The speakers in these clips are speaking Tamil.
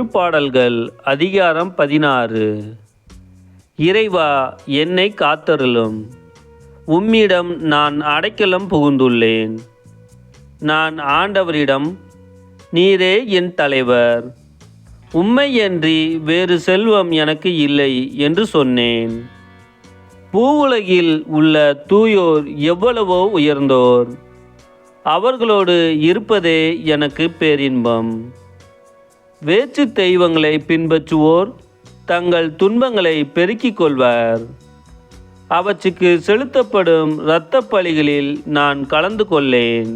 திருப்பாடல்கள் அதிகாரம் 16. இறைவா, என்னை காத்தருளும். உம்மிடம் நான் அடைக்கலம் புகுந்துள்ளேன். நான் ஆண்டவரிடம், நீரே என் தலைவர், உம்மையன்றி வேறு செல்வம் எனக்கு இல்லை என்று சொன்னேன். பூவுலகில் உள்ள தூயோர் எவ்வளவோ உயர்ந்தோர், அவர்களோடு இருப்பதே எனக்கு பேரின்பம். வேற்று தெய்வங்களை பின்பற்றுவோர் தங்கள் துன்பங்களை பெருக்கிக் கொள்வர். அவற்றுக்கு செலுத்தப்படும் இரத்த பலிகளில் நான் கலந்து கொள்ளேன்.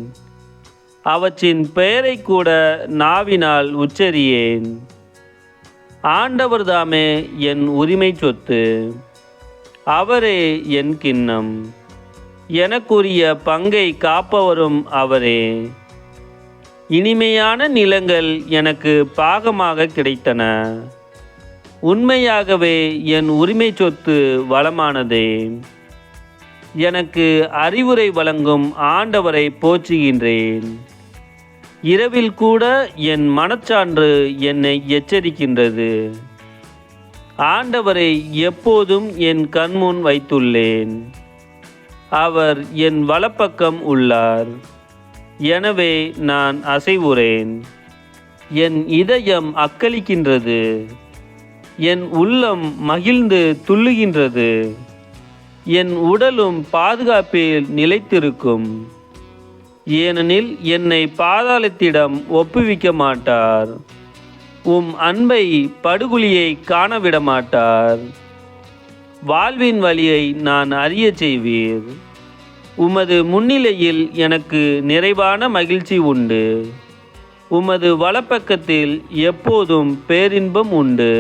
அவற்றின் பெயரை கூட நாவினால் உச்சரியேன். ஆண்டவர்தாமே என் உரிமை சொத்து, அவரே என் கிண்ணம். எனக்குரிய பங்கை காப்பவரும் அவரே. இனிமையான நிலங்கள் எனக்கு பாகமாக கிடைத்தன. உண்மையாகவே என் உரிமை சொத்து வளமானதே. எனக்கு அறிவுரை வழங்கும் ஆண்டவரை போற்றுகின்றேன். இரவில் கூட என் மனச்சான்று என்னை எச்சரிக்கின்றது. ஆண்டவரை எப்போதும் என் கண்முன் வைத்துள்ளேன். அவர் என் வலப்பக்கம் உள்ளார். எனவே நான் அசைவுறேன். என் இதயம் அக்களிக்கின்றது. என் உள்ளம் மகிழ்ந்து துள்ளுகின்றது. என் உடலும் பாதுகாப்பில் நிலைத்திருக்கும். ஏனெனில் என்னை பாதாளத்திடம் ஒப்புவிக்க மாட்டார். உம் அன்பை படுகுழியை காணவிட மாட்டார். வாழ்வின் வழியை நான் அறிய செய்வீர். உமது முன்னிலையில் எனக்கு நிறைவான மகிழ்ச்சி உண்டு. உமது வலப்பக்கத்தில் எப்போதும் பேரின்பம் உண்டு.